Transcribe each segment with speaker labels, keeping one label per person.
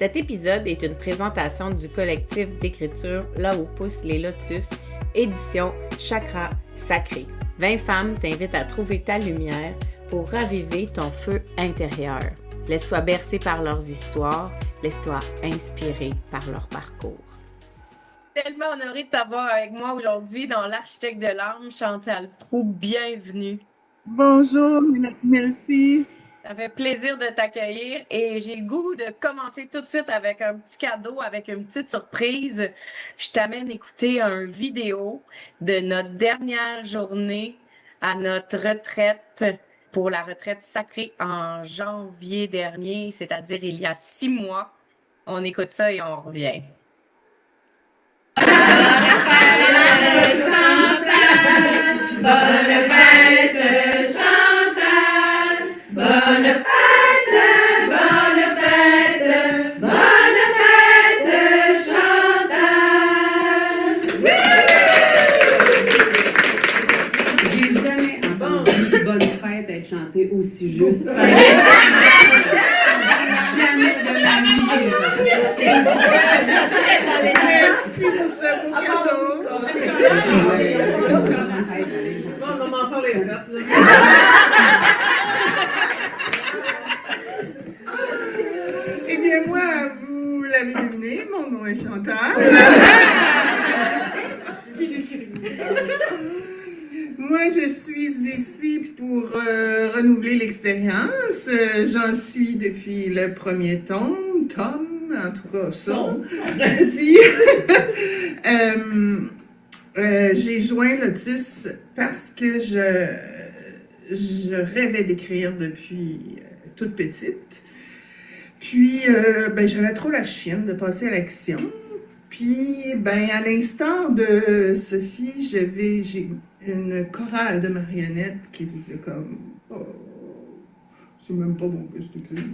Speaker 1: Cet épisode est une présentation du collectif d'écriture Là où poussent les lotus, édition Chakra Sacré. 20 femmes t'invitent à trouver ta lumière pour raviver ton feu intérieur. Laisse-toi bercer par leurs histoires, laisse-toi inspirer par leur parcours.
Speaker 2: Tellement honorée de t'avoir avec moi aujourd'hui dans l'Architecte de l'âme, Chantal Proulx. Bienvenue.
Speaker 3: Bonjour, merci.
Speaker 2: Ça fait plaisir de t'accueillir et j'ai le goût de commencer tout de suite avec un petit cadeau, avec une petite surprise. Je t'amène écouter une vidéo de notre dernière journée à notre retraite pour la retraite sacrée en janvier dernier, c'est-à-dire il y a 6 mois. On écoute ça et on revient.
Speaker 4: Bonne fête, Chantal! Bonne fête, bonne fête, bonne fête, Chantal! J'ai jamais entendu bonne fête être chantée aussi juste. Jamais de ma vie.
Speaker 3: Merci pour ce beau cadeau.
Speaker 4: Bon, on m'en parle les fêtes.
Speaker 3: Eh bien, moi, vous l'avez deviné, mon nom est Chantal. Moi, je suis ici pour renouveler l'expérience. J'en suis depuis le premier tome, en tout cas ça. Puis, j'ai joint Lotus parce que je rêvais d'écrire depuis toute petite. Puis, j'avais trop la chienne de passer à l'action. Puis, à l'instar de Sophie, j'ai une chorale de marionnettes qui disait comme « Oh, c'est même pas bon que je t'écris. »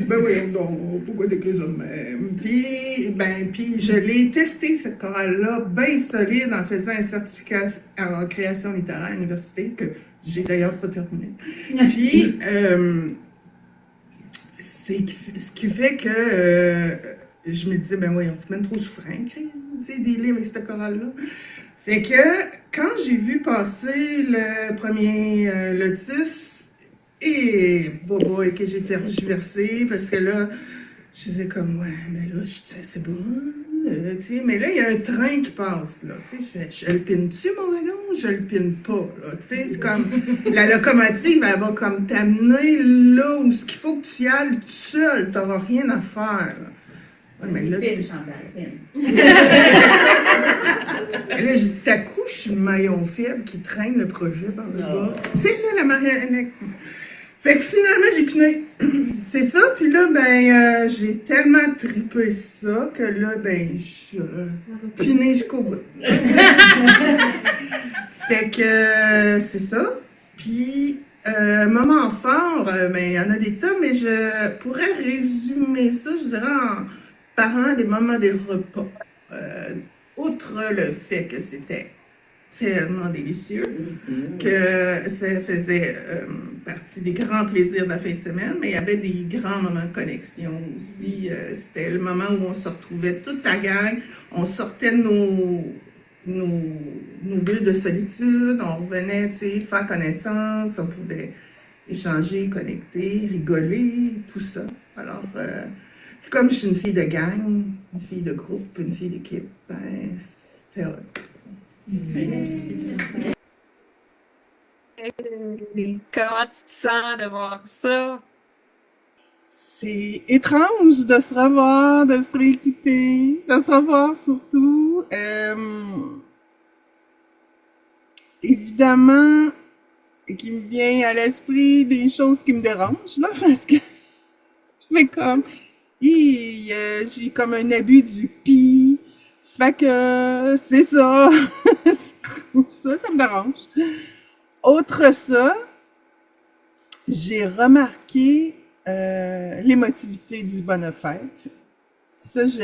Speaker 3: Ben voyons donc, pourquoi t'écris ça de même? Puis je l'ai testé, cette chorale-là, bien solide, en faisant un certificat en création littéraire à l'université, que j'ai d'ailleurs pas terminé. Puis, ce qui fait que je me disais, ben voyons, c'est même trop souffrant écrire, tu sais, des livres avec cette chorale-là. Fait que, quand j'ai vu passer le premier Lotus, et que j'ai tergiversé, parce que là, je disais comme, ouais, mais là, c'est bon, tu sais, mais là, il y a un train qui passe, là, tu sais, je le pine-tu, mon wagon? Je le pine pas, là, tu sais, c'est comme, la locomotive, elle va comme t'amener là où ce qu'il faut que tu y ailles tout seul, t'auras rien à faire, là. Ouais, mais là,
Speaker 4: Pine, Chantal, pine.
Speaker 3: Là, je suis le maillon faible qui traîne le projet par le bas. Tu sais, là, la marionnette. Fait que finalement, j'ai piné. C'est ça, puis là, j'ai tellement trippé ça que là, je piné jusqu'au bout. Fait que c'est ça. Puis, moment fort, il y en a des tas, mais je pourrais résumer ça, je dirais, en parlant des moments des repas. Outre le fait que c'était tellement délicieux, que ça faisait partie des grands plaisirs de la fin de semaine, mais il y avait des grands moments de connexion aussi. C'était le moment où on se retrouvait toute la gang, on sortait de nos bulles de solitude, on revenait, tu sais, faire connaissance, on pouvait échanger, connecter, rigoler, tout ça. Alors, comme je suis une fille de gang, une fille de groupe, une fille d'équipe, c'était hot.
Speaker 2: Merci. Comment tu te sens de voir ça?
Speaker 3: C'est étrange de se revoir, de se réécouter, de se revoir surtout. Évidemment, qui me vient à l'esprit des choses qui me dérangent, là, parce que je fais comme... j'ai comme un abus du pi. Fait que c'est ça. ça me dérange. Autre ça, j'ai remarqué l'émotivité du bonne fête. Ça, je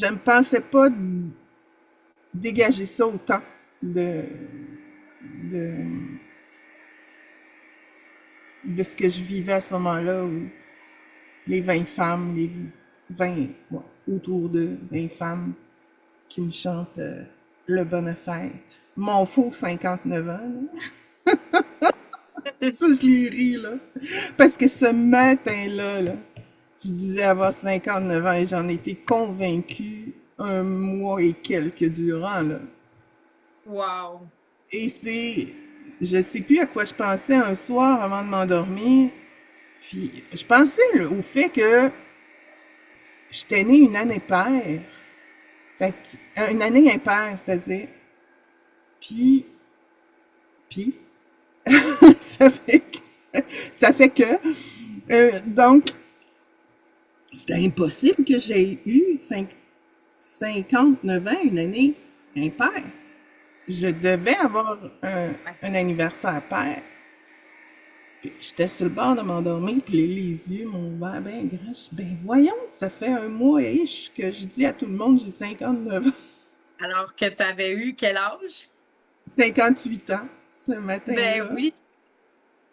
Speaker 3: ne pensais pas dégager ça autant de de ce que je vivais à ce moment-là, où les 20 femmes, les 20, ouais, autour de 20 femmes qui me chantent le bonne fête. Mon faux 59 ans, là. Ça, je les ris, là. Parce que ce matin-là, là, je disais avoir 59 ans et j'en étais convaincue un mois et quelques durant, là.
Speaker 2: Wow.
Speaker 3: Et je sais plus à quoi je pensais un soir avant de m'endormir. Puis, je pensais là, au fait que j'étais née une année paire. Fait une année impaire, c'est-à-dire. Puis, puis, ça fait que, donc, c'était impossible que j'aie eu 59 ans, une année impaire. Je devais avoir un anniversaire pair. J'étais sur le bord de m'endormir, puis les yeux m'ont ouvert ben grand. Ben voyons, ça fait un mois et que je dis à tout le monde j'ai 59 ans.
Speaker 2: Alors que tu avais eu quel âge?
Speaker 3: 58 ans, ce
Speaker 2: Ben
Speaker 3: matin-là.
Speaker 2: oui.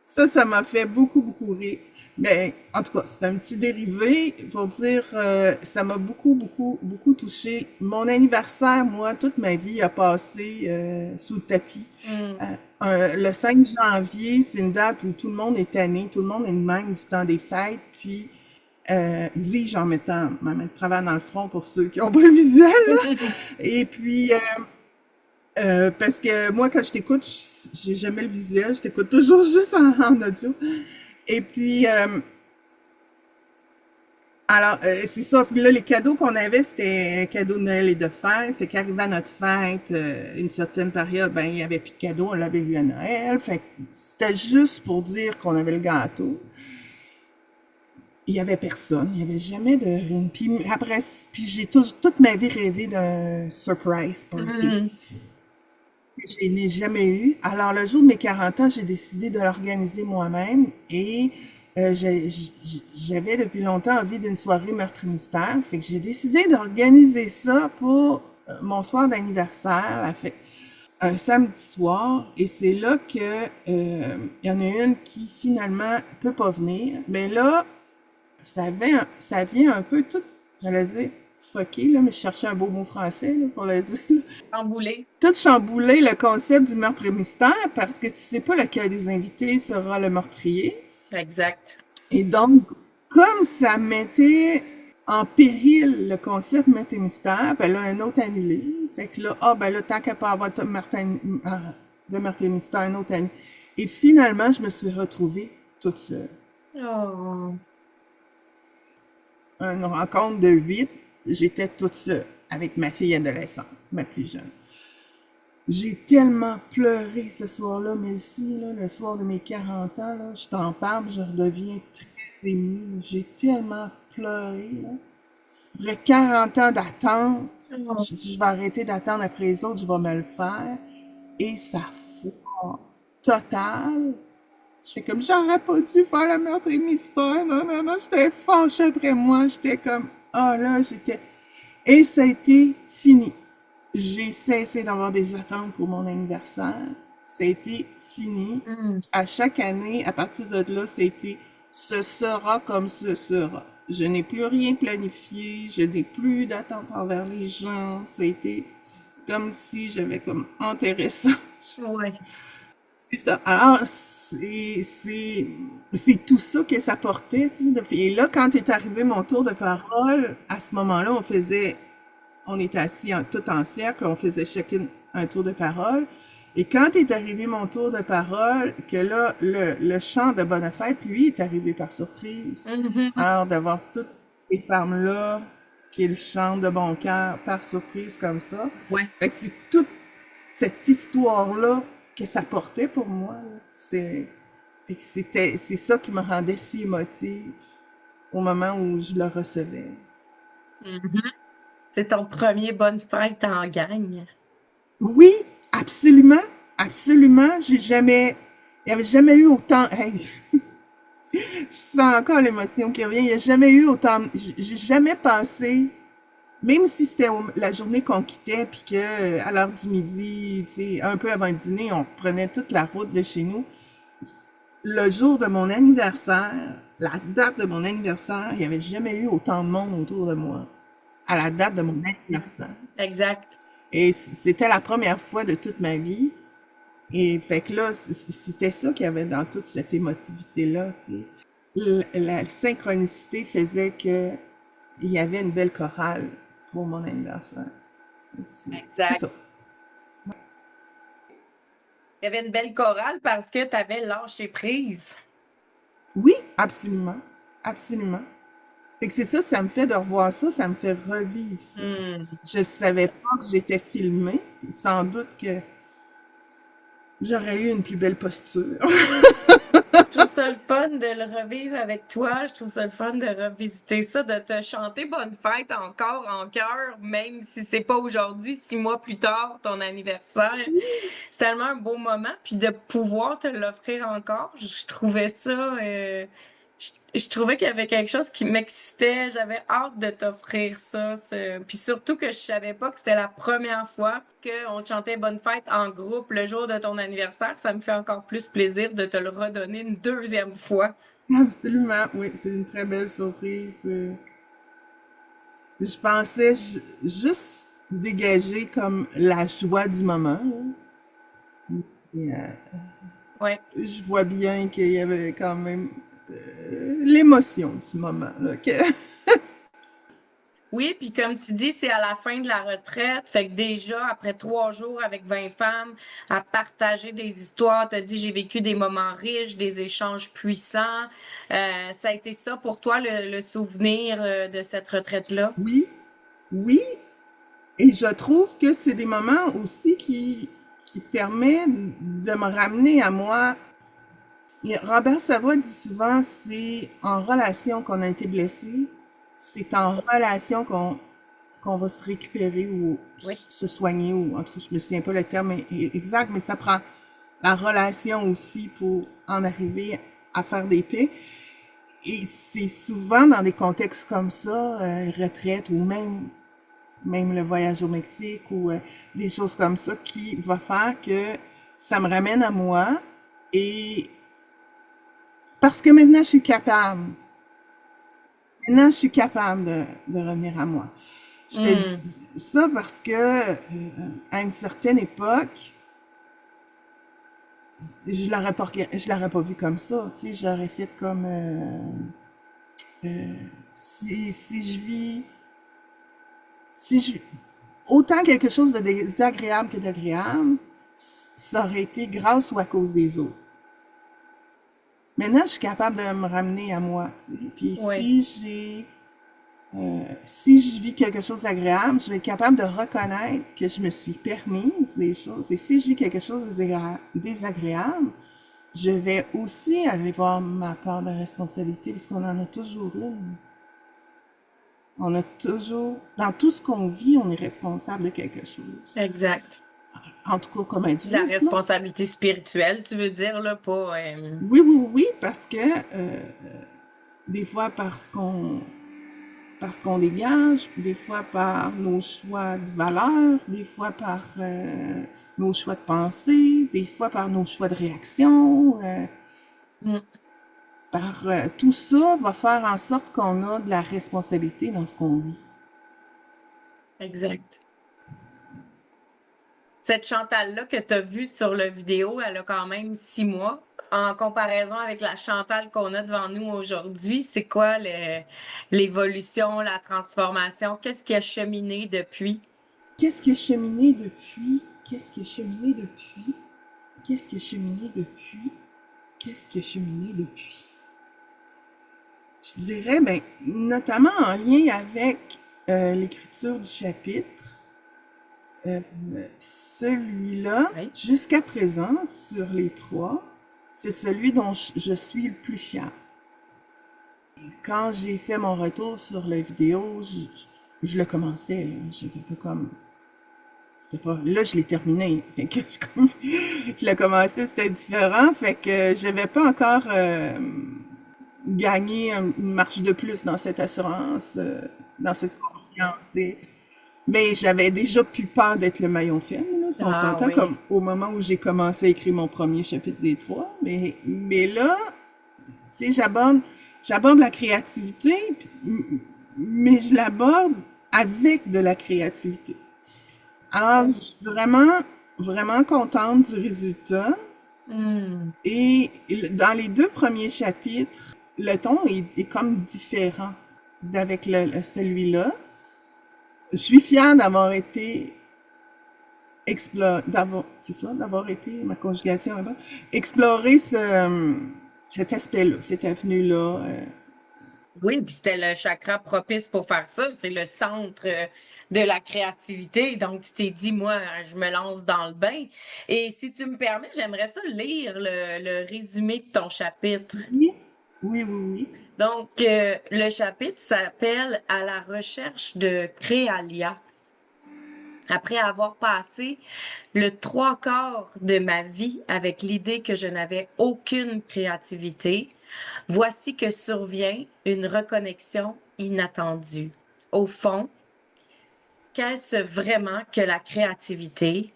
Speaker 3: Ça m'a fait beaucoup, beaucoup rire. Mais en tout cas, c'est un petit dérivé pour dire, ça m'a beaucoup, beaucoup, beaucoup touché. Mon anniversaire, moi, toute ma vie a passé sous le tapis. Le 5 janvier, c'est une date où tout le monde est tanné, tout le monde est de même du temps des fêtes. Puis, dis-je en mettant ma main de travers dans le front pour ceux qui n'ont pas le visuel. Là. Et puis, parce que moi, quand je t'écoute, j'ai jamais le visuel, je t'écoute toujours juste en audio. Et puis, alors, c'est ça. Puis là, les cadeaux qu'on avait, c'était cadeaux de Noël et de fête. Fait qu'arrivant à notre fête, une certaine période, ben, il n'y avait plus de cadeaux, on l'avait eu à Noël. Fait que c'était juste pour dire qu'on avait le gâteau. Il n'y avait personne, il n'y avait jamais de rien. Puis après, puis j'ai toute ma vie rêvé d'un surprise party. Je n'ai jamais eu. Alors, le jour de mes 40 ans, j'ai décidé de l'organiser moi-même et j'avais depuis longtemps envie d'une soirée meurtre-mystère. Fait que j'ai décidé d'organiser ça pour mon soir d'anniversaire, fait, un samedi soir. Et c'est là que il y en a une qui finalement peut pas venir. Mais là, ça vient un peu tout, j'allais dire, fucké, là, mais je cherchais un beau mot français là, pour le dire.
Speaker 2: Chamboulé.
Speaker 3: Tout chambouler le concept du meurtre mystère parce que tu sais pas lequel des invités sera le meurtrier.
Speaker 2: Exact.
Speaker 3: Et donc, comme ça mettait en péril le concept meurtre mystère, ben là, un autre annulé. Fait que là, ben là, tant qu'à pas avoir de meurtre mystère, un autre annulé. Et finalement, je me suis retrouvée toute seule.
Speaker 2: Oh.
Speaker 3: Une rencontre de 8, j'étais toute seule avec ma fille adolescente, ma plus jeune. J'ai tellement pleuré ce soir-là, Melcy, là, le soir de mes 40 ans, là, je t'en parle, je redeviens très émue. J'ai tellement pleuré. Là. Après 40 ans d'attente, je dis je vais arrêter d'attendre après les autres, je vais me le faire. Et ça foire totale. Je fais comme, j'aurais pas dû faire la meurtre et mystère. Non, non, non, j'étais fâchée après moi. J'étais comme, là, j'étais... Et ça a été fini. J'ai cessé d'avoir des attentes pour mon anniversaire. Ça a été fini. À chaque année, à partir de là, ça a été, ce sera comme ce sera. Je n'ai plus rien planifié. Je n'ai plus d'attente envers les gens. Ça a été comme si j'avais comme enterré ça.
Speaker 2: Ouais.
Speaker 3: C'est ça. Alors, c'est tout ça que ça portait. Tu sais. Et là, quand est arrivé mon tour de parole, à ce moment-là, on était assis tout en cercle, on faisait chacune un tour de parole. Et quand est arrivé mon tour de parole, que là, le chant de Bonne Fête, lui, est arrivé par surprise. Alors, d'avoir toutes ces femmes-là qui le chantent de bon cœur par surprise comme ça.
Speaker 2: Ouais.
Speaker 3: Fait que c'est toute cette histoire-là que ça portait pour moi. C'est ça qui me rendait si émotive au moment où je le recevais.
Speaker 2: C'est ton premier bonne fête en gang.
Speaker 3: Oui, absolument, absolument. Il n'y avait jamais eu autant. Hey, je sens encore l'émotion qui revient. Il n'y a jamais eu autant. J'ai jamais passé. Même si c'était la journée qu'on quittait, puis que à l'heure du midi, tu sais, un peu avant le dîner, on prenait toute la route de chez nous. le jour de mon anniversaire, la date de mon anniversaire, il n'y avait jamais eu autant de monde autour de moi. À la date de mon anniversaire.
Speaker 2: Exact.
Speaker 3: Et c'était la première fois de toute ma vie. Et fait que là, c'était ça qu'il y avait dans toute cette émotivité-là, tu sais. La synchronicité faisait que il y avait une belle chorale pour mon anniversaire. C'est
Speaker 2: Exact.
Speaker 3: ça.
Speaker 2: Il y avait une belle chorale parce que tu avais lâché prise.
Speaker 3: Oui, absolument. Absolument. Fait que c'est ça, ça me fait de revoir ça, ça me fait revivre ça. Je savais pas que j'étais filmée. Sans doute que j'aurais eu une plus belle posture.
Speaker 2: Je trouve ça le fun de le revivre avec toi. Je trouve ça le fun de revisiter ça, de te chanter Bonne fête encore en cœur, même si c'est pas aujourd'hui, 6 mois plus tard, ton anniversaire. C'est tellement un beau moment. Puis de pouvoir te l'offrir encore, je trouvais ça... je trouvais qu'il y avait quelque chose qui m'excitait. J'avais hâte de t'offrir ça. Puis surtout que je savais pas que c'était la première fois qu'on te chantait Bonne fête en groupe le jour de ton anniversaire. Ça me fait encore plus plaisir de te le redonner une deuxième fois.
Speaker 3: Absolument, oui, c'est une très belle surprise. Je pensais juste dégager comme la joie du moment. Et,
Speaker 2: Ouais.
Speaker 3: je vois bien qu'il y avait quand même l'émotion du moment. Là,
Speaker 2: Oui, puis comme tu dis, c'est à la fin de la retraite. Fait que déjà, après 3 jours avec 20 femmes, à partager des histoires, t'as dit, j'ai vécu des moments riches, des échanges puissants. Ça a été ça pour toi, le souvenir de cette retraite-là?
Speaker 3: Oui, oui, et je trouve que c'est des moments aussi qui permettent de me ramener à moi. Et Robert Savoie dit souvent, c'est en relation qu'on a été blessé, c'est en relation qu'on va se récupérer ou
Speaker 2: Oui.
Speaker 3: se soigner, ou en tout cas, je me souviens pas le terme exact, mais ça prend la relation aussi pour en arriver à faire des paix. Et c'est souvent dans des contextes comme ça, retraite ou même le voyage au Mexique ou des choses comme ça qui va faire que ça me ramène à moi. Et parce que maintenant je suis capable. Maintenant je suis capable de revenir à moi. Je te dis ça parce que à une certaine époque, je l'aurais pas vu comme ça. Tu sais, j'aurais fait comme si je vis autant quelque chose de désagréable que d'agréable, ça aurait été grâce ou à cause des autres. Maintenant, je suis capable de me ramener à moi. Tu sais. Puis
Speaker 2: Oui.
Speaker 3: si je vis quelque chose d'agréable, je vais être capable de reconnaître que je me suis permise des choses. Et si je vis quelque chose de désagréable, je vais aussi aller voir ma part de responsabilité, parce qu'on en a toujours une. On a toujours, dans tout ce qu'on vit, on est responsable de quelque chose.
Speaker 2: Exact.
Speaker 3: En tout cas, comme adulte.
Speaker 2: La responsabilité spirituelle, tu veux dire, là, pas...
Speaker 3: Oui, parce que des fois parce qu'on dégage, des fois par nos choix de valeurs, des fois par nos choix de pensée, des fois par nos choix de réaction. Tout ça va faire en sorte qu'on a de la responsabilité dans ce qu'on vit.
Speaker 2: Exact. Cette Chantal-là que tu as vue sur la vidéo, elle a quand même 6 mois. En comparaison avec la Chantal qu'on a devant nous aujourd'hui, c'est quoi l'évolution, la transformation? Qu'est-ce qui a cheminé depuis?
Speaker 3: Qu'est-ce qui a cheminé depuis? Qu'est-ce qui a cheminé depuis? Qu'est-ce qui a cheminé depuis? Qu'est-ce qui a cheminé depuis? Je dirais, ben, notamment en lien avec l'écriture du chapitre, celui-là,
Speaker 2: Oui.
Speaker 3: jusqu'à présent, sur les 3, c'est celui dont je suis le plus fière. Et quand j'ai fait mon retour sur la vidéo, je le commençais, là. J'étais pas comme... Là, je l'ai terminé. Fait que je l'ai commencé, c'était différent. Fait que je n'avais pas encore gagné une marche de plus dans cette assurance, dans cette confiance. T'sais. Mais j'avais déjà plus peur d'être le maillon faible. Là. Si on
Speaker 2: Ah
Speaker 3: s'entend
Speaker 2: oui.
Speaker 3: comme au moment où j'ai commencé à écrire mon premier chapitre des trois, mais là, tu sais, j'aborde la créativité, mais je l'aborde avec de la créativité. Alors, je suis vraiment contente du résultat.
Speaker 2: Hmm.
Speaker 3: Et dans les deux premiers chapitres, le ton est comme différent d'avec celui-là. Je suis fière d'avoir été d'avoir été, ma conjugation là-bas, explorer cet aspect-là, cette avenue-là.
Speaker 2: Oui, puis c'était le chakra propice pour faire ça. C'est le centre de la créativité. Donc, tu t'es dit, moi, je me lance dans le bain. Et si tu me permets, j'aimerais ça lire le résumé de ton chapitre.
Speaker 3: Oui, oui, oui, oui.
Speaker 2: Donc, le chapitre s'appelle À la recherche de Créalia. Après avoir passé le trois quarts de ma vie avec l'idée que je n'avais aucune créativité, voici que survient une reconnexion inattendue. Au fond, qu'est-ce vraiment que la créativité?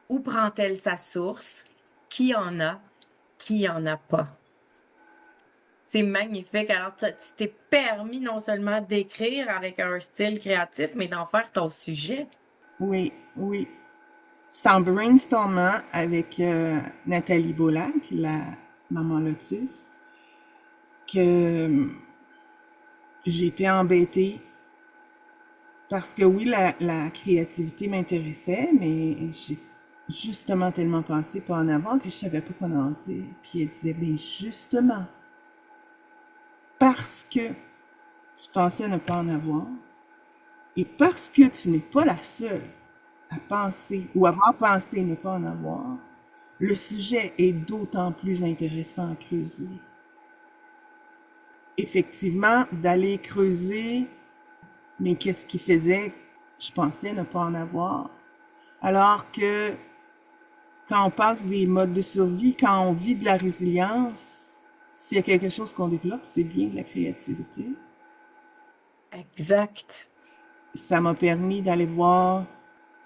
Speaker 2: Où prend-elle sa source? Qui en a? Qui en a pas? C'est magnifique. Alors, tu t'es permis non seulement d'écrire avec un style créatif, mais d'en faire ton sujet.
Speaker 3: Oui, oui. C'est en brainstormant avec Nathalie Boulac, la maman Lotus, que j'étais embêtée parce que oui, la créativité m'intéressait, mais j'ai justement tellement pensé pas en avoir que je savais pas quoi en dire. Puis elle disait, bien justement, parce que tu pensais ne pas en avoir, et parce que tu n'es pas la seule à penser ou avoir pensé ne pas en avoir, le sujet est d'autant plus intéressant à creuser. Effectivement, d'aller creuser, mais qu'est-ce qui faisait que je pensais ne pas en avoir? Alors que quand on passe des modes de survie, quand on vit de la résilience, s'il y a quelque chose qu'on développe, c'est bien de la créativité.
Speaker 2: Exact.
Speaker 3: Ça m'a permis d'aller voir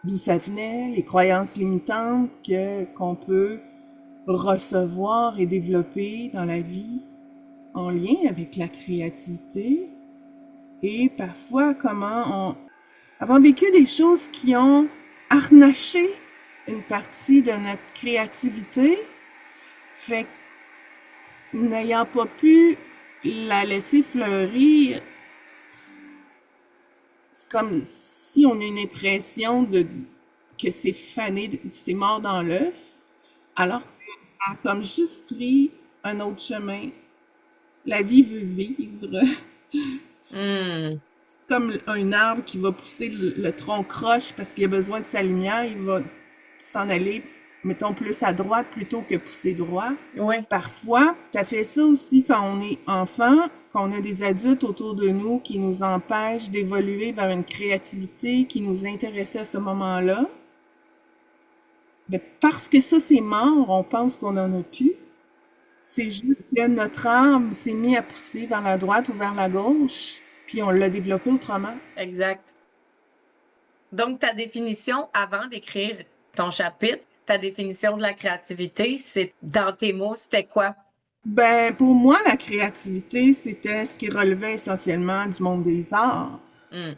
Speaker 3: d'où ça venait, les croyances limitantes qu'on peut recevoir et développer dans la vie en lien avec la créativité et parfois comment avoir vécu des choses qui ont harnaché une partie de notre créativité, fait que n'ayant pas pu la laisser fleurir, c'est comme si on a une impression que c'est fané, c'est mort dans l'œuf, alors qu'on a comme juste pris un autre chemin. La vie veut vivre. C'est
Speaker 2: Hmm.
Speaker 3: comme un arbre qui va pousser le tronc croche parce qu'il a besoin de sa lumière, il va s'en aller, mettons, plus à droite plutôt que pousser droit.
Speaker 2: Ouais.
Speaker 3: Parfois, ça fait ça aussi quand on est enfant, qu'on a des adultes autour de nous qui nous empêchent d'évoluer vers une créativité qui nous intéressait à ce moment-là. Mais parce que ça, c'est mort, on pense qu'on en a plus. C'est juste que notre arbre s'est mis à pousser vers la droite ou vers la gauche, puis on l'a développé autrement.
Speaker 2: Exact. Donc, ta définition avant d'écrire ton chapitre, ta définition de la créativité, c'est dans tes mots, c'était quoi?
Speaker 3: Ben, pour moi, la créativité, c'était ce qui relevait essentiellement du monde des arts.
Speaker 2: Hmm.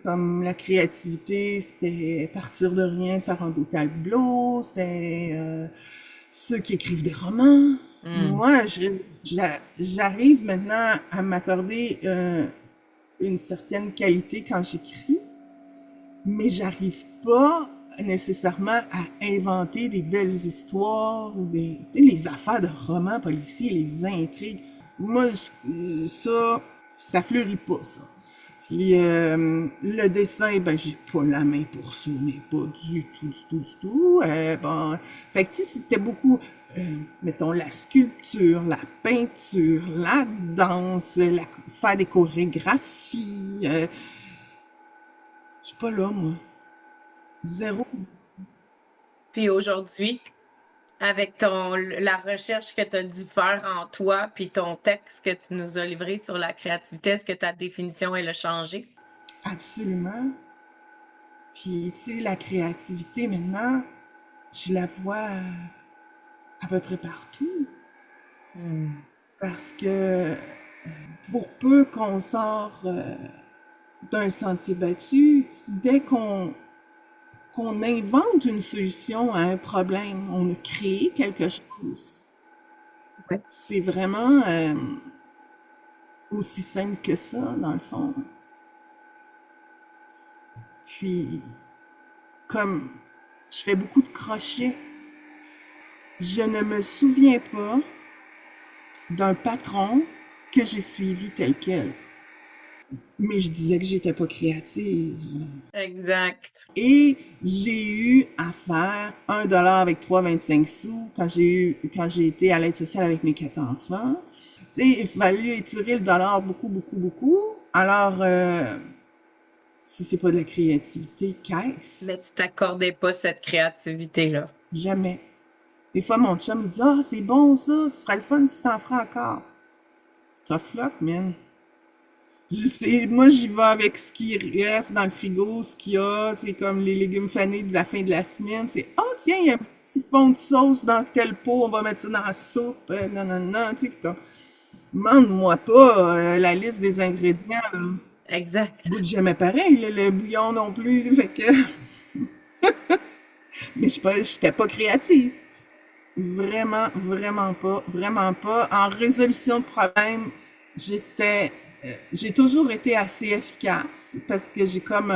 Speaker 3: Comme la créativité, c'était partir de rien, faire un beau tableau, c'était ceux qui écrivent des romans.
Speaker 2: Hmm.
Speaker 3: Moi, j'arrive maintenant à m'accorder une certaine qualité quand j'écris, mais j'arrive pas nécessairement à inventer des belles histoires ou tu sais, les affaires de romans policiers, les intrigues. Moi, ça fleurit pas, ça. Puis le dessin, ben j'ai pas la main pour ça, mais pas du tout, du tout, du tout. Bon, fait que tu sais, c'était beaucoup, mettons, la sculpture, la peinture, la danse, faire des chorégraphies. Je suis pas là, moi. Zéro.
Speaker 2: Puis aujourd'hui, avec la recherche que tu as dû faire en toi, puis ton texte que tu nous as livré sur la créativité, est-ce que ta définition, elle a changé?
Speaker 3: Absolument. Puis, tu sais, la créativité, maintenant, je la vois à peu près partout. Parce que pour peu qu'on sort d'un sentier battu, dès qu'on invente une solution à un problème, on a créé quelque chose.
Speaker 2: Ouais.
Speaker 3: C'est vraiment aussi simple que ça, dans le fond. Puis, comme je fais beaucoup de crochets, je ne me souviens pas d'un patron que j'ai suivi tel quel. Mais je disais que j'étais pas créative.
Speaker 2: Exact.
Speaker 3: Et j'ai eu à faire 1 $ avec 3,25 sous quand j'ai été à l'aide sociale avec mes 4 enfants. Tu sais, il fallait étirer le dollar beaucoup, beaucoup, beaucoup. Alors, si c'est pas de la créativité, qu'est-ce?
Speaker 2: Mais tu t'accordais pas cette créativité-là.
Speaker 3: Jamais. Des fois, mon chum, il dit « Ah, c'est bon ça, ce serait le fun si t'en feras encore. » Tough luck, man. Moi, j'y vais avec ce qui reste dans le frigo, ce qu'il y a, c'est comme les légumes fanés de la fin de la semaine. C'est « Oh, tiens, il y a un petit fond de sauce dans tel pot, on va mettre ça dans la soupe. Non, non, non. » Tu sais, comme, demande-moi pas la liste des ingrédients, là.
Speaker 2: Exact.
Speaker 3: Goûte jamais pareil, là, le bouillon non plus. Fait que... Mais j'étais pas créative. Vraiment, vraiment pas, vraiment pas. En résolution de problèmes, j'ai toujours été assez efficace parce que j'ai comme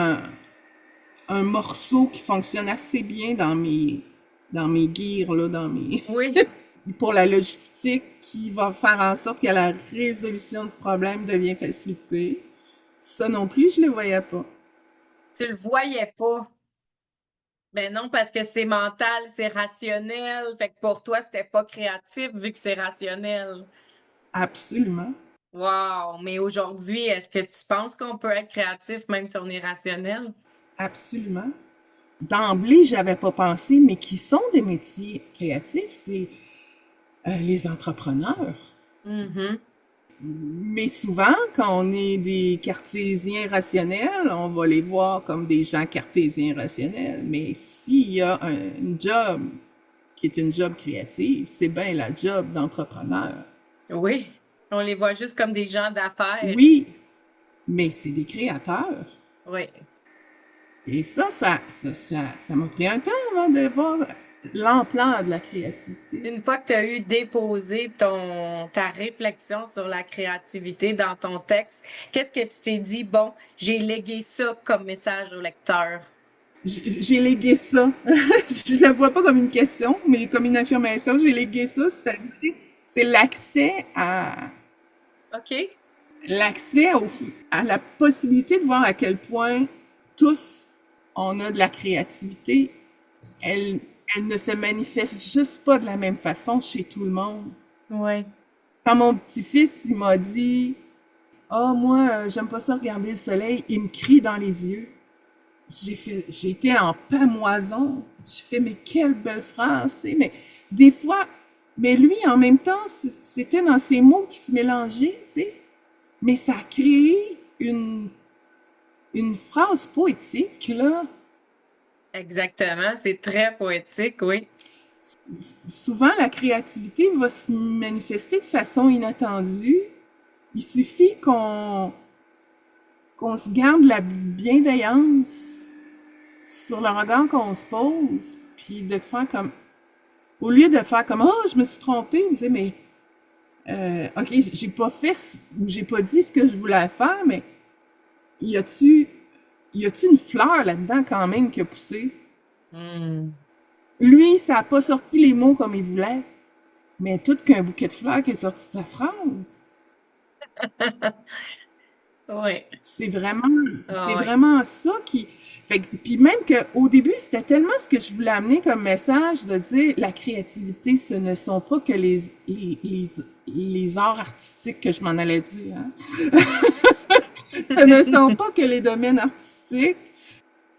Speaker 3: un morceau qui fonctionne assez bien dans mes gears, là,
Speaker 2: Oui.
Speaker 3: pour la logistique qui va faire en sorte que la résolution de problèmes devient facilitée. Ça non plus, je le voyais pas.
Speaker 2: Tu le voyais pas. Ben non, parce que c'est mental, c'est rationnel. Fait que pour toi, c'était pas créatif vu que c'est rationnel.
Speaker 3: Absolument.
Speaker 2: Wow! Mais aujourd'hui, est-ce que tu penses qu'on peut être créatif même si on est rationnel?
Speaker 3: Absolument. D'emblée, j'avais pas pensé, mais qui sont des métiers créatifs, c'est les entrepreneurs.
Speaker 2: Mhm.
Speaker 3: Mais souvent, quand on est des cartésiens rationnels, on va les voir comme des gens cartésiens rationnels. Mais s'il y a une job qui est une job créative, c'est bien la job d'entrepreneur.
Speaker 2: Oui. On les voit juste comme des gens d'affaires.
Speaker 3: Oui, mais c'est des créateurs.
Speaker 2: Oui.
Speaker 3: Et ça m'a pris un temps avant de voir l'ampleur de la créativité.
Speaker 2: Une fois que tu as eu déposé ta réflexion sur la créativité dans ton texte, qu'est-ce que tu t'es dit? Bon, j'ai légué ça comme message au lecteur.
Speaker 3: J'ai légué ça. Je la vois pas comme une question, mais comme une affirmation. J'ai légué ça, c'est-à-dire, c'est l'accès
Speaker 2: OK?
Speaker 3: à la possibilité de voir à quel point tous, on a de la créativité. Elle ne se manifeste juste pas de la même façon chez tout le monde.
Speaker 2: Oui.
Speaker 3: Quand mon petit-fils, il m'a dit, « Ah, moi, j'aime pas ça regarder le soleil. » Il me crie dans les yeux. J'ai été en pamoison. J'ai fait, mais quelle belle phrase, tu sais. Mais des fois, mais lui, en même temps, c'était dans ses mots qui se mélangeaient, tu sais. Mais ça a créé une phrase poétique, là.
Speaker 2: Exactement. C'est très poétique, oui.
Speaker 3: Souvent, la créativité va se manifester de façon inattendue. Il suffit qu'on se garde la bienveillance sur le regard qu'on se pose, puis de faire comme... Au lieu de faire comme « Oh, je me suis trompée », vous savez, mais OK, j'ai pas fait ou j'ai pas dit ce que je voulais faire, mais y a-tu une fleur là-dedans quand même qui a poussé? Lui, ça a pas sorti les mots comme il voulait, mais tout qu'un bouquet de fleurs qui est sorti de sa phrase.
Speaker 2: Oui.
Speaker 3: C'est
Speaker 2: Ah, oui.
Speaker 3: vraiment ça qui... Puis même qu'au début, c'était tellement ce que je voulais amener comme message de dire la créativité, ce ne sont pas que les arts artistiques que je m'en allais dire. Hein? Ce ne sont pas que les domaines artistiques.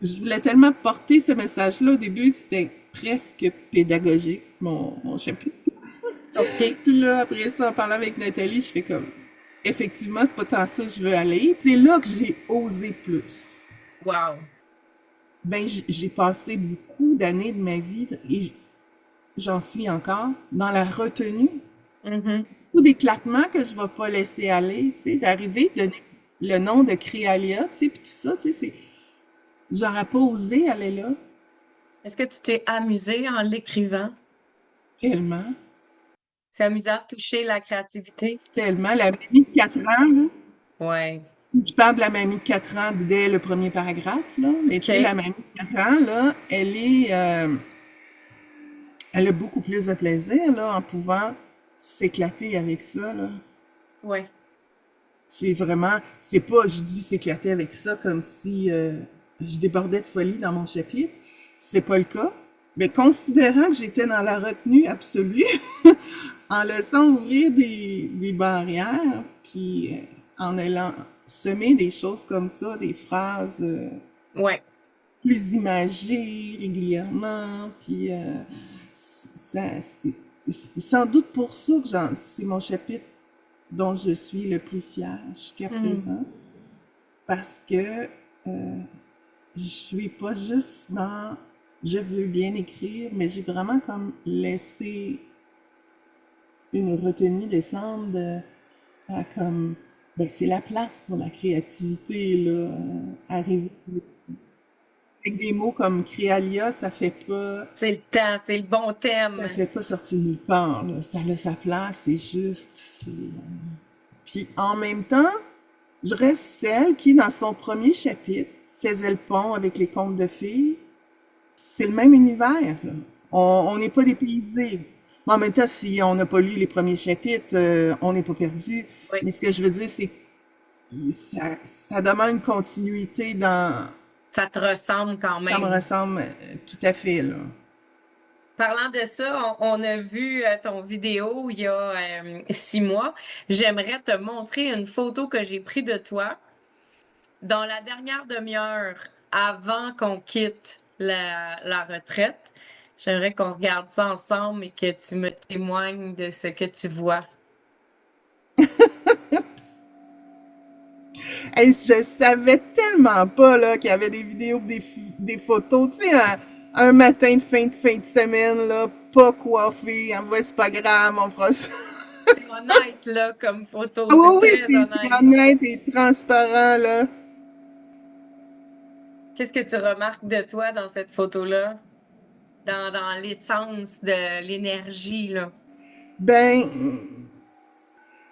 Speaker 3: Je voulais tellement porter ce message-là. Au début, c'était presque pédagogique, mon chapitre.
Speaker 2: OK.
Speaker 3: Puis là, après ça, en parlant avec Nathalie, je fais comme... Effectivement, c'est pas tant ça que je veux aller. C'est là que j'ai osé plus.
Speaker 2: Wow.
Speaker 5: Ben, j'ai passé beaucoup d'années de ma vie et j'en suis encore dans la retenue.
Speaker 2: Mhm.
Speaker 5: Beaucoup d'éclatements que je ne vais pas laisser aller, tu sais, d'arriver, de donner le nom de Créalia, tu sais, puis tout ça, tu sais, j'aurais pas osé aller là,
Speaker 2: Est-ce que tu t'es amusé en l'écrivant?
Speaker 5: tellement,
Speaker 2: C'est amusant de toucher la créativité?
Speaker 5: tellement. La mamie de 4 ans, là,
Speaker 2: Ouais.
Speaker 5: je parle de la mamie de 4 ans dès le premier paragraphe, là, mais tu sais, la
Speaker 2: OK.
Speaker 5: mamie de 4 ans, là, elle a beaucoup plus de plaisir, là, en pouvant s'éclater avec ça, là.
Speaker 2: Ouais.
Speaker 5: C'est vraiment, c'est pas, je dis s'éclater avec ça comme si je débordais de folie dans mon chapitre. C'est pas le cas. Mais considérant que j'étais dans la retenue absolue, en laissant ouvrir des barrières, puis en allant semer des choses comme ça, des phrases
Speaker 2: Ouais.
Speaker 5: plus imagées régulièrement, puis c'est sans doute pour ça que c'est mon chapitre dont je suis le plus fière jusqu'à
Speaker 2: Mhm.
Speaker 5: présent, parce que je suis pas juste dans je veux bien écrire, mais j'ai vraiment comme laissé une retenue descendre à comme ben c'est la place pour la créativité là, arriver avec des mots comme créalia,
Speaker 2: C'est le temps, c'est le bon
Speaker 5: ça
Speaker 2: thème.
Speaker 5: fait pas sortir de nulle part là, ça a sa place, c'est juste puis en même temps je reste celle qui, dans son premier chapitre, faisait le pont avec les contes de filles. C'est le même univers, là. On n'est pas dépaysé. Mais en même temps, si on n'a pas lu les premiers chapitres, on n'est pas perdu.
Speaker 2: Oui.
Speaker 5: Mais ce que je veux dire, c'est que ça demande une continuité dans...
Speaker 2: Ça te ressemble quand
Speaker 5: Ça me
Speaker 2: même.
Speaker 5: ressemble tout à fait, là.
Speaker 2: Parlant de ça, on a vu ton vidéo il y a 6 mois. J'aimerais te montrer une photo que j'ai prise de toi dans la dernière demi-heure avant qu'on quitte la retraite. J'aimerais qu'on regarde ça ensemble et que tu me témoignes de ce que tu vois.
Speaker 5: Hey, je savais tellement pas là, qu'il y avait des vidéos, des photos. Tu sais, un matin de fin de semaine, là, pas coiffé, envoie c'est pas grave, on fera ça.
Speaker 2: C'est honnête, là, comme photo.
Speaker 5: Ah
Speaker 2: C'est
Speaker 5: oui, oui,
Speaker 2: très
Speaker 5: c'est
Speaker 2: honnête.
Speaker 5: honnête et transparent, là.
Speaker 2: Qu'est-ce que tu remarques de toi dans cette photo-là? Dans l'essence de l'énergie, là.
Speaker 5: Ben,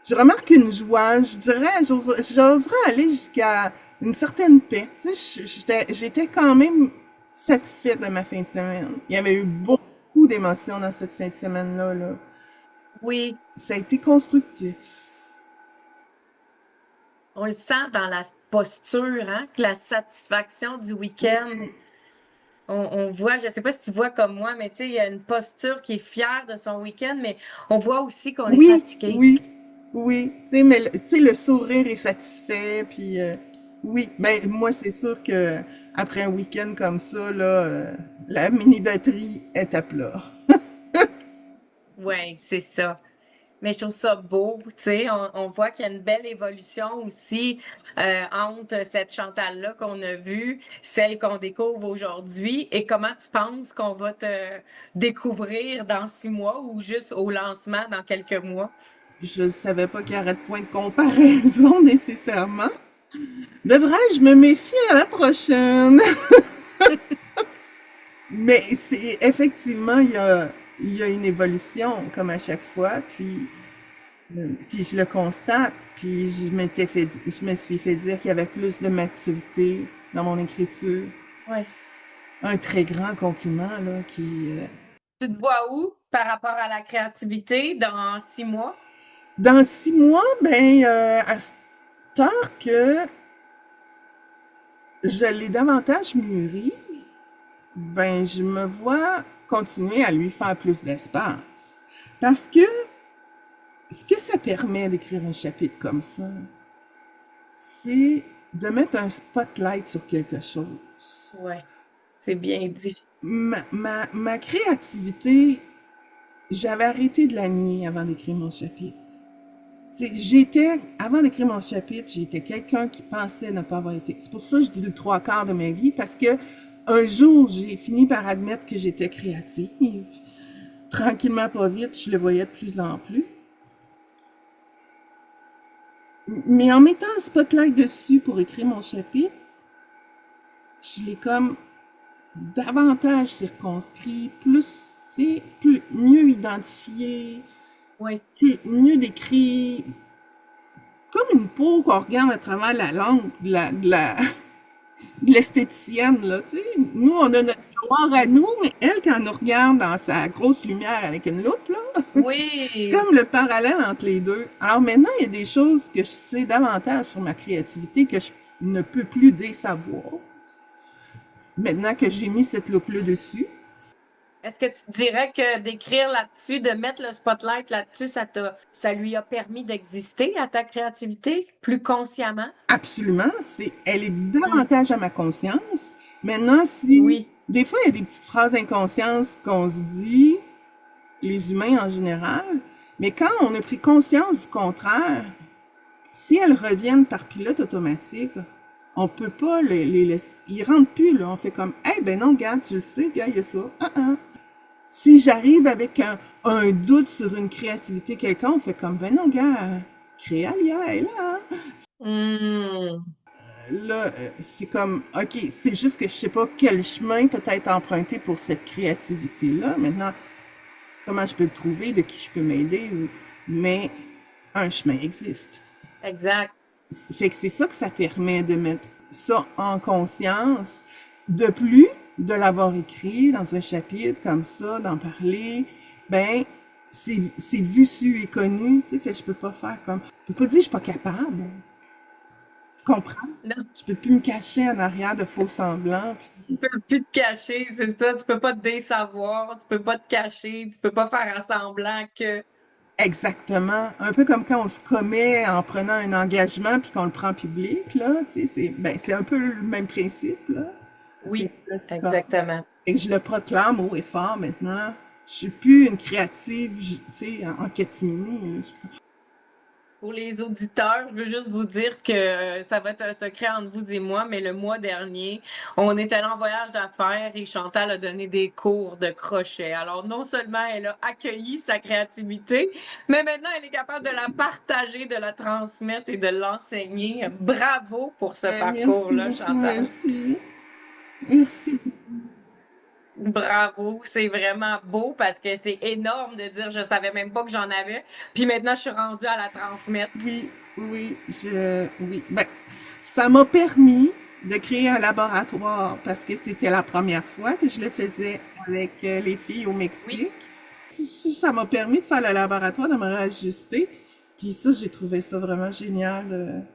Speaker 5: je remarque une joie, je dirais, j'oserais aller jusqu'à une certaine paix. Tu sais, j'étais quand même satisfaite de ma fin de semaine. Il y avait eu beaucoup d'émotions dans cette fin de semaine-là, là.
Speaker 2: Oui,
Speaker 5: Ça a été constructif.
Speaker 2: on le sent dans la posture, hein, que la satisfaction du week-end. On voit, je sais pas si tu vois comme moi, mais tu sais, il y a une posture qui est fière de son week-end, mais on voit aussi qu'on est
Speaker 5: Oui,
Speaker 2: fatigué.
Speaker 5: oui, oui. Tu sais, mais tu sais, le sourire est satisfait, puis oui. Mais moi, c'est sûr que après un week-end comme ça, là, la mini batterie est à plat.
Speaker 2: Ouais, c'est ça. Mais je trouve ça beau, tu sais, on voit qu'il y a une belle évolution aussi entre cette Chantal-là qu'on a vue, celle qu'on découvre aujourd'hui, et comment tu penses qu'on va te découvrir dans 6 mois ou juste au lancement dans quelques mois?
Speaker 5: Je ne savais pas qu'il y aurait de point de comparaison nécessairement. Devrais-je me méfier à la prochaine? Mais c'est effectivement, il y a une évolution comme à chaque fois, puis je le constate, puis je me suis fait dire qu'il y avait plus de maturité dans mon écriture.
Speaker 2: Ouais.
Speaker 5: Un très grand compliment, là, qui...
Speaker 2: Tu te vois où par rapport à la créativité dans 6 mois?
Speaker 5: Dans 6 mois, ben, à cette heure que je l'ai davantage mûri, ben, je me vois continuer à lui faire plus d'espace. Parce que ce que ça permet d'écrire un chapitre comme ça, c'est de mettre un spotlight sur quelque chose.
Speaker 2: Ouais, c'est bien dit.
Speaker 5: Ma créativité, j'avais arrêté de la nier avant d'écrire mon chapitre. Avant d'écrire mon chapitre, j'étais quelqu'un qui pensait ne pas avoir été. C'est pour ça que je dis le 3/4 de ma vie, parce que un jour, j'ai fini par admettre que j'étais créative. Tranquillement, pas vite, je le voyais de plus en plus. Mais en mettant un spotlight dessus pour écrire mon chapitre, je l'ai comme davantage circonscrit, plus, tu sais, mieux identifié,
Speaker 2: Oui.
Speaker 5: mieux décrit, comme une peau qu'on regarde à travers la langue de l'esthéticienne, là, tu sais. Nous, on a notre miroir à nous, mais elle, quand elle nous regarde dans sa grosse lumière avec une loupe, là, c'est
Speaker 2: Oui.
Speaker 5: comme le parallèle entre les deux. Alors maintenant, il y a des choses que je sais davantage sur ma créativité que je ne peux plus désavoir. Maintenant que j'ai mis cette loupe-là dessus,
Speaker 2: Est-ce que tu dirais que d'écrire là-dessus, de mettre le spotlight là-dessus, ça lui a permis d'exister à ta créativité plus consciemment?
Speaker 5: absolument, elle est davantage à ma conscience. Maintenant, si,
Speaker 2: Oui.
Speaker 5: des fois, il y a des petites phrases inconscientes qu'on se dit, les humains en général, mais quand on a pris conscience du contraire, si elles reviennent par pilote automatique, on peut pas les laisser, ils rentrent plus, là. On fait comme, eh ben non, regarde, tu le sais, regarde, il y a ça. Si j'arrive avec un doute sur une créativité quelconque, on fait comme, ben non, gars, Créalia est là.
Speaker 2: Hmm.
Speaker 5: Là, c'est comme, OK, c'est juste que je sais pas quel chemin peut-être emprunter pour cette créativité-là. Maintenant, comment je peux le trouver, de qui je peux m'aider, mais un chemin existe.
Speaker 2: Exact.
Speaker 5: Fait que c'est ça que ça permet de mettre ça en conscience. De plus, de l'avoir écrit dans un chapitre comme ça, d'en parler, ben, c'est vu, su et connu, tu sais, fait que je peux pas faire comme, je peux pas dire que je suis pas capable. Tu comprends?
Speaker 2: Non,
Speaker 5: Je peux plus me cacher en arrière de faux semblants.
Speaker 2: tu peux plus te cacher, c'est ça. Tu peux pas te désavoir, tu peux pas te cacher, tu peux pas faire un semblant que.
Speaker 5: Exactement. Un peu comme quand on se commet en prenant un engagement puis qu'on le prend public, là, tu sais, c'est un peu le même principe, là. Fait
Speaker 2: Oui,
Speaker 5: que là, c'est comme,
Speaker 2: exactement.
Speaker 5: fait que je le proclame haut et fort maintenant. Je suis plus une créative, tu sais, en catimini, là.
Speaker 2: Pour les auditeurs, je veux juste vous dire que ça va être un secret entre vous et moi, mais le mois dernier, on est allé en voyage d'affaires et Chantal a donné des cours de crochet. Alors, non seulement elle a accueilli sa créativité, mais maintenant elle est capable de la partager, de la transmettre et de l'enseigner. Bravo pour ce
Speaker 5: Merci
Speaker 2: parcours-là,
Speaker 5: beaucoup,
Speaker 2: Chantal.
Speaker 5: merci. Merci.
Speaker 2: Bravo, c'est vraiment beau parce que c'est énorme de dire je savais même pas que j'en avais, puis maintenant je suis rendue à la transmettre.
Speaker 5: Oui, oui. Ben, ça m'a permis de créer un laboratoire parce que c'était la première fois que je le faisais avec les filles au
Speaker 2: Oui.
Speaker 5: Mexique. Ça m'a permis de faire le laboratoire, de me réajuster. Puis ça, j'ai trouvé ça vraiment génial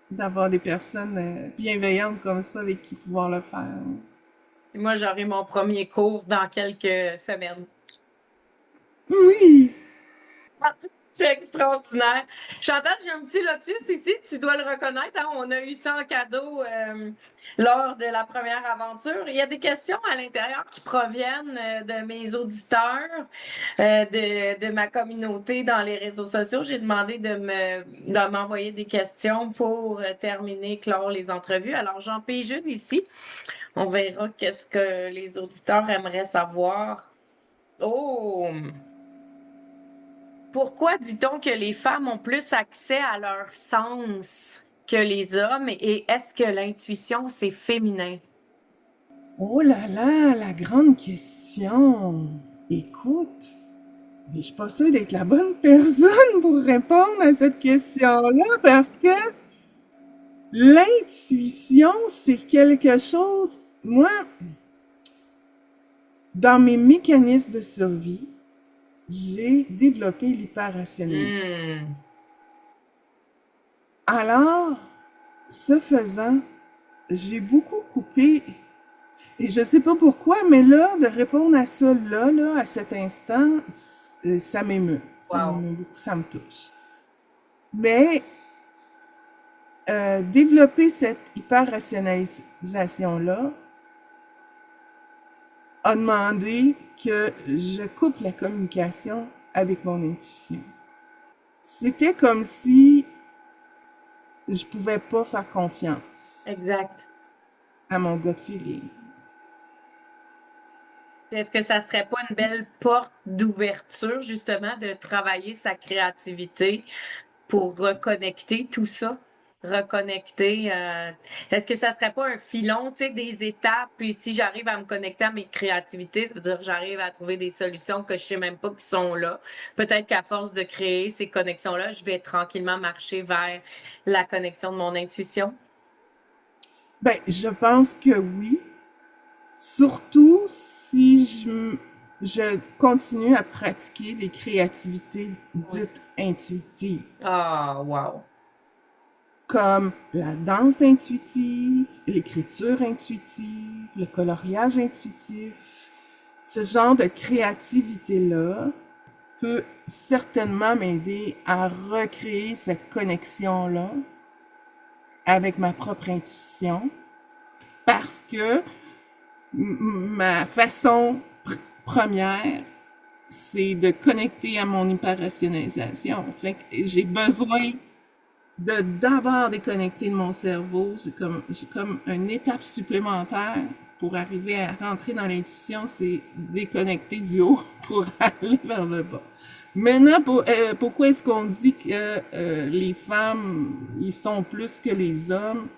Speaker 5: d'avoir des personnes bienveillantes comme ça avec qui pouvoir le faire.
Speaker 2: Et moi, j'aurai mon premier cours dans quelques semaines.
Speaker 5: Oui!
Speaker 2: C'est extraordinaire. Chantal, j'ai un petit lotus ici, tu dois le reconnaître, hein? On a eu ça en cadeau lors de la première aventure. Il y a des questions à l'intérieur qui proviennent de mes auditeurs, de ma communauté dans les réseaux sociaux. J'ai demandé de m'envoyer des questions pour terminer, clore les entrevues. Alors, j'en pige une ici. On verra qu'est-ce que les auditeurs aimeraient savoir. Oh! Pourquoi dit-on que les femmes ont plus accès à leur sens que les hommes et est-ce que l'intuition, c'est féminin?
Speaker 5: Oh là là, la grande question! Écoute, mais je suis pas sûre d'être la bonne personne pour répondre à cette question-là parce que l'intuition, c'est quelque chose. Moi, dans mes mécanismes de survie, j'ai développé l'hyperrationalité. Alors, ce faisant, j'ai beaucoup coupé. Et je sais pas pourquoi, mais là, de répondre à ça là, à cet instant, ça m'émeut. Ça
Speaker 2: Wow.
Speaker 5: m'émeut beaucoup, ça me touche. Mais développer cette hyper-rationalisation-là a demandé que je coupe la communication avec mon intuition. C'était comme si je pouvais pas faire confiance
Speaker 2: Exact.
Speaker 5: à mon gut feeling.
Speaker 2: Est-ce que ça serait pas une belle porte d'ouverture, justement, de travailler sa créativité pour reconnecter tout ça? Reconnecter. Est-ce que ça serait pas un filon, tu sais, des étapes, puis si j'arrive à me connecter à mes créativités, ça veut dire que j'arrive à trouver des solutions que je sais même pas qui sont là. Peut-être qu'à force de créer ces connexions-là, je vais tranquillement marcher vers la connexion de mon intuition.
Speaker 5: Ben, je pense que oui. Surtout si je continue à pratiquer des créativités
Speaker 2: Oui.
Speaker 5: dites intuitives,
Speaker 2: Ah, wow.
Speaker 5: comme la danse intuitive, l'écriture intuitive, le coloriage intuitif. Ce genre de créativité-là peut certainement m'aider à recréer cette connexion-là avec ma propre intuition parce que ma façon première, c'est de connecter à mon hyper-rationalisation. Fait que j'ai besoin de d'abord déconnecter de mon cerveau. J'ai comme une étape supplémentaire pour arriver à rentrer dans l'intuition, c'est déconnecter du haut pour aller vers le bas. Maintenant, pourquoi est-ce qu'on dit que les femmes, ils sont plus que les hommes?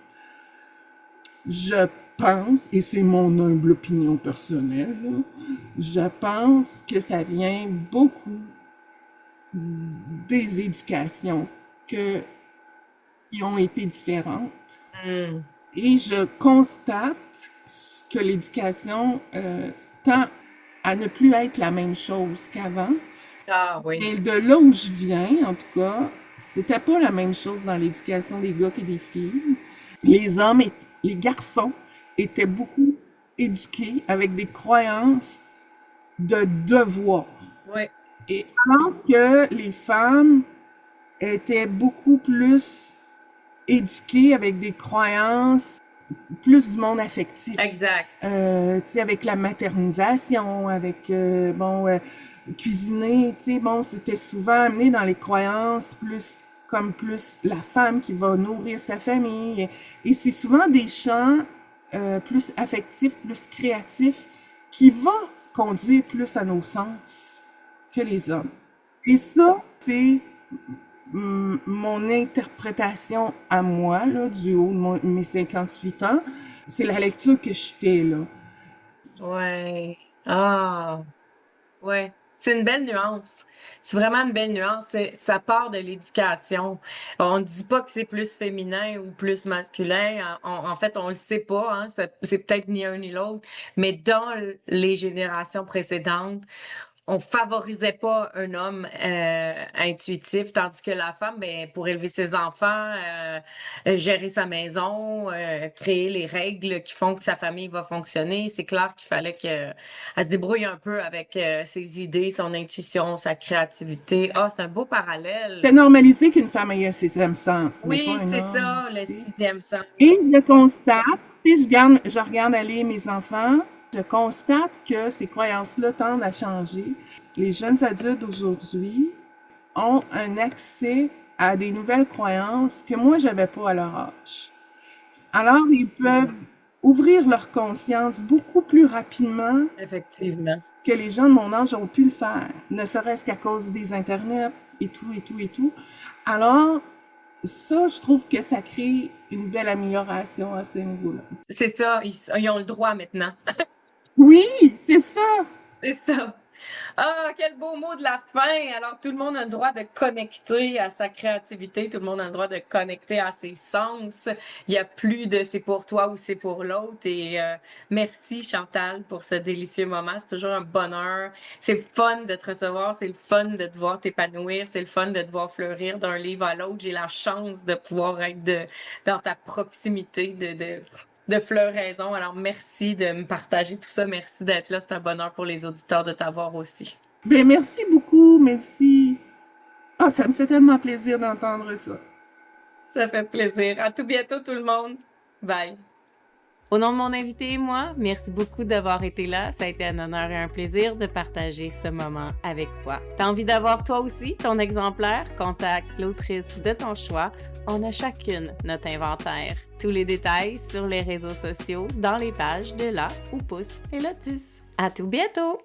Speaker 5: Je pense, et c'est mon humble opinion personnelle, là, je pense que ça vient beaucoup des éducations qui ont été différentes.
Speaker 2: Hmm.
Speaker 5: Et je constate que l'éducation tend à ne plus être la même chose qu'avant.
Speaker 2: Ah oui.
Speaker 5: Et de là où je viens, en tout cas, c'était pas la même chose dans l'éducation des gars que des filles. Les hommes et les garçons étaient beaucoup éduqués avec des croyances de devoir.
Speaker 2: Oui.
Speaker 5: Et alors que les femmes étaient beaucoup plus éduquées avec des croyances plus du monde affectif.
Speaker 2: Exact.
Speaker 5: Tu sais, avec la maternisation, avec, cuisiner, tu sais, bon, c'était souvent amené dans les croyances plus la femme qui va nourrir sa famille. Et c'est souvent des champs plus affectifs, plus créatifs, qui vont conduire plus à nos sens que les hommes. Et ça, c'est mon interprétation à moi, là, du haut de mes 58 ans. C'est la lecture que je fais, là.
Speaker 2: Ouais. Ah. Ouais, c'est une belle nuance. C'est vraiment une belle nuance. Ça part de l'éducation. On ne dit pas que c'est plus féminin ou plus masculin. En fait, on le sait pas. Hein. C'est peut-être ni un ni l'autre. Mais dans les générations précédentes, on favorisait pas un homme intuitif, tandis que la femme, ben, pour élever ses enfants, gérer sa maison, créer les règles qui font que sa famille va fonctionner, c'est clair qu'il fallait qu'elle se débrouille un peu avec ses idées, son intuition, sa créativité. Ah, c'est un beau parallèle.
Speaker 5: C'est normalisé qu'une femme ait un sixième sens, mais
Speaker 2: Oui,
Speaker 5: pas un
Speaker 2: c'est
Speaker 5: homme,
Speaker 2: ça, le
Speaker 5: tu sais.
Speaker 2: sixième sens.
Speaker 5: Et je constate, si je regarde aller mes enfants, je constate que ces croyances-là tendent à changer. Les jeunes adultes d'aujourd'hui ont un accès à des nouvelles croyances que moi, j'avais pas à leur âge. Alors, ils peuvent ouvrir leur conscience beaucoup plus rapidement
Speaker 2: Effectivement.
Speaker 5: que les gens de mon âge ont pu le faire, ne serait-ce qu'à cause des internets et tout, et tout, et tout. Alors, ça, je trouve que ça crée une belle amélioration à ce niveau-là.
Speaker 2: C'est ça, ils ont le droit maintenant.
Speaker 5: Oui, c'est ça.
Speaker 2: C'est ça. Ah, quel beau mot de la fin! Alors, tout le monde a le droit de connecter à sa créativité, tout le monde a le droit de connecter à ses sens. Il n'y a plus de c'est pour toi ou c'est pour l'autre. Et merci Chantal pour ce délicieux moment. C'est toujours un bonheur. C'est le fun de te recevoir, c'est le fun de te voir t'épanouir, c'est le fun de te voir fleurir d'un livre à l'autre. J'ai la chance de pouvoir être dans ta proximité de floraison. Alors, merci de me partager tout ça. Merci d'être là. C'est un bonheur pour les auditeurs de t'avoir aussi.
Speaker 5: Ben, merci beaucoup, merci. Ah, ça me fait tellement plaisir d'entendre ça.
Speaker 2: Ça fait plaisir. À tout bientôt, tout le monde. Bye.
Speaker 1: Au nom de mon invité et moi, merci beaucoup d'avoir été là. Ça a été un honneur et un plaisir de partager ce moment avec toi. T'as envie d'avoir toi aussi ton exemplaire? Contacte l'autrice de ton choix. On a chacune notre inventaire. Tous les détails sur les réseaux sociaux, dans les pages de La où poussent les lotus. À tout bientôt!